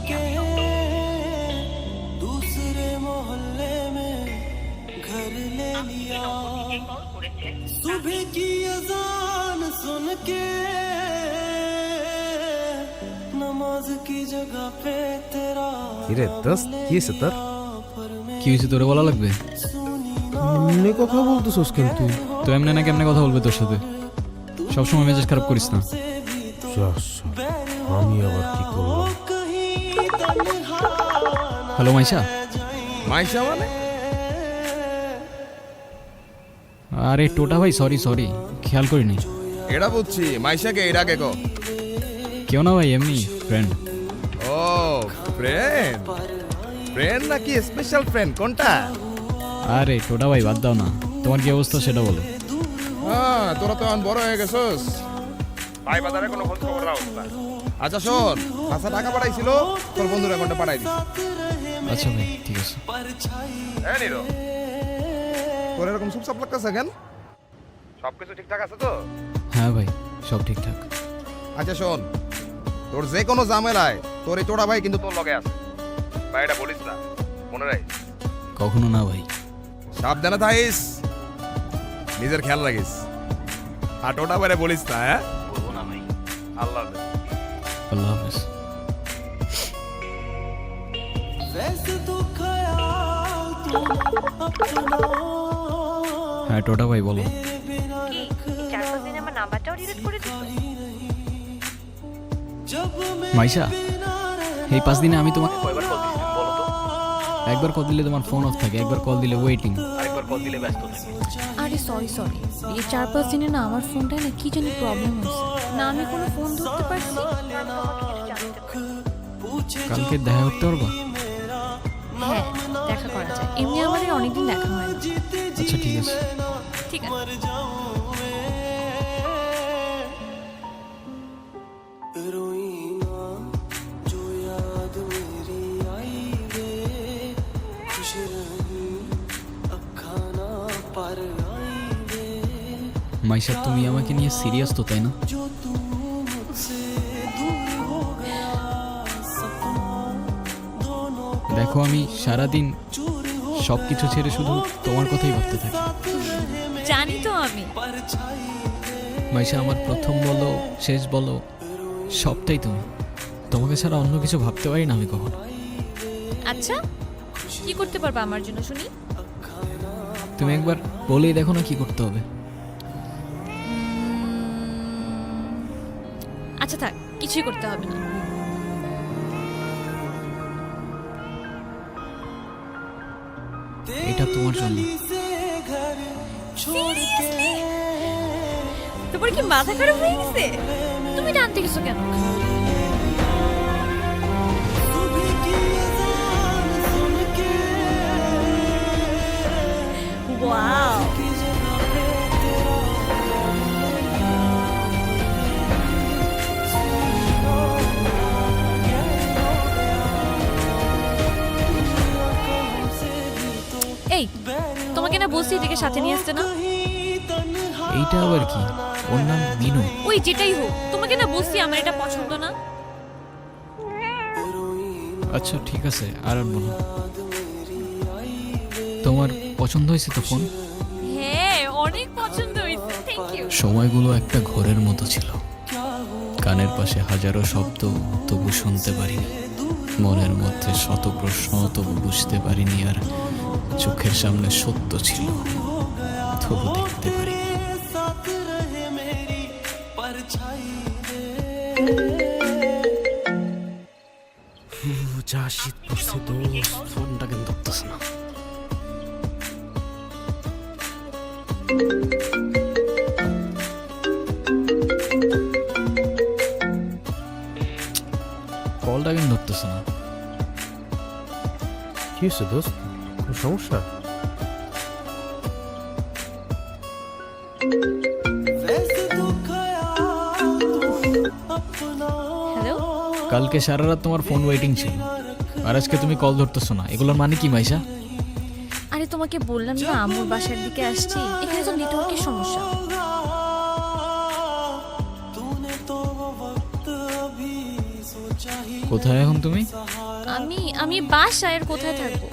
के दूसरे मोहल्ले में घर ले लिया सुबह की अजान सुन के नमाज की जगह पे तेरा কিরে দোস্ত কি হয়েছে তোর? কি হয়েছে তোরে বলা লাগবে? এমনি কথা বলতেছস কেন তুই? তো এমনি না কেমনে কথা বলবে তোর সাথে? সবসময় মেজাজ খারাপ করিস না। আমি আবার কি করলাম? হ্যালো মাইশা। মাইশা মানে? আরে টোটা ভাই, সরি সরি, খেয়াল করিনি। এটা বুঝছি, মাইশাকে এটা কে কো? কেউ না ভাই, এমনি ফ্রেন্ড। ও ফ্রেন্ড, ফ্রেন্ড নাকি স্পেশাল ফ্রেন্ড কোনটা? আরে টোটা ভাই বাদ দাও না, তোমার কি অবস্থা সেটা বলো। হ্যাঁ তোরা তো এখন বড় হয়ে গেছস, ভাই বাজারে কোনো খোঁজ খবর রাখছ না। আচ্ছা শোন, আচ্ছা টাকা পাঠাইছিল, তোর বন্ধুর অ্যাকাউন্টে পাঠাই দিস। আচ্ছা ভাই ঠিক আছে। হ্যাঁ নিরো, তোর এরকম চুপচাপ লাগতেছে কেন? সবকিছু ঠিকঠাক আছে তো? হ্যাঁ ভাই সব ঠিকঠাক। আচ্ছা শোন, তোর যে কোনো ঝামেলায় তোর এই টোটা ভাই কিন্তু তোর লগে আছে, ভাই এটা বলিস না, মনে রাখিস। কখনো না ভাই। সাবধানে থাকিস, নিজের খেয়াল রাখিস, আর টোটা ভাইরে বলিস না। হ্যাঁ বলবো না ভাই। আল্লাহ হাফেজ। আল্লাহ হাফেজ। হ্যাঁ টোটা ভাই বলো। কি 4-5 দিন আমার নাম্বারটাও ডিলিট করে দিছো? মাইশা, এই 5 দিনে আমি তোমাকে কয়বার কল দিয়েছিলাম বলো তো? একবার কল দিলে তোমার ফোন অফ থাকে, একবার কল দিলে ওয়েটিং, আরেকবার কল দিলে ব্যস্ত থাকে। আরে সরি সরি, এই 4-5 দিনে না আমার ফোনটায় না কি জানি প্রবলেম হয়েছে, না আমি কোনো ফোন ধরতে পারছি। কালকে দেখা করতে পারবা? হ্যাঁ দেখা করা যায়, এমনি আমাদের অনেকদিন দেখা হয় না। আচ্ছা ঠিক আছে। ঠিক আছে। মাইশা তুমি আমাকে নিয়ে সিরিয়াস তো তাই না? দেখো আমি সারাদিন সবকিছু ছেড়ে শুধু তোমার কথাই ভাবতে থাকি। জানি তো আমি। মাইশা আমার প্রথম বলো শেষ বলো সবটাই তুমি, তোমাকে ছাড়া অন্য কিছু ভাবতে পারি না আমি কখনো। আচ্ছা কি করতে পারবা আমার জন্য শুনি? তুমি একবার বলেই দেখো না কি করতে হবে। আচ্ছা থাক, কিছুই করতে হবে না। এটা তোমার জন্য। তোমার কি মাথা খারাপ হয়ে গেছে? তুমি জানতে গেছো কেন? ওয়াও, এই তোমাকে না বলছি এটাকে সাথে নিয়ে আসতে না? এইটা আবার কি? ওর নাম মিনু। ওই যেটাই হোক, তোমাকে না বলছি আমার এটা পছন্দ না। আচ্ছা ঠিক আছে, আর আনবো না। তোমার পছন্দ হয়েছে তো ফোন? হ্যাঁ অনেক পছন্দ হয়েছে, থ্যাংক ইউ। সময়গুলো একটা ঘোরের মতো ছিল, কানের পাশে হাজারো শব্দ তবু শুনতে পারিনি, মনের মধ্যে শত প্রশ্ন তবু বুঝতে পারিনি, আর চোখের সামনে সত্য ছিল তবু দেখতে পারিনি। যা শীত পড়ছে দোস্ত, ফোনটা কেন ধরতেছে না? কলটা কেন ধরতেছে না? কি হয়েছে দোস্ত, কোনো সমস্যা? হ্যালো, কালকে সারা রাত তোমার ফোন ওয়েটিং ছিল, আর আজকে তুমি কল ধরতেছো না, এগুলোর মানে কি মাইশা? আরে তোমাকে বললাম না আমুর বাসার দিকে আসছি, এখানে তো নেটওয়ার্কের সমস্যা। কোথায় এখন তুমি? আমি আমি বাসায়, আর কোথায় থাকবো?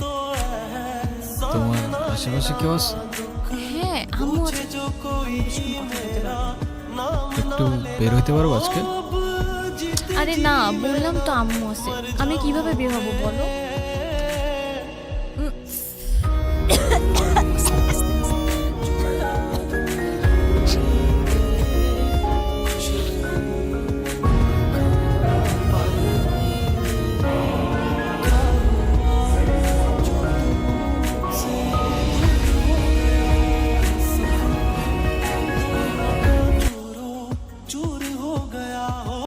তোমার আশেপাশে কেউ আছে? হ্যাঁ, আম্মু আছে। আম্মু কিছুক্ষণ কথা বলতে পারবো। একটু বের হইতে পারবো আজকে? আরে না, বললাম তো আম্মু আছে। আমি কিভাবে বের হবো বলো?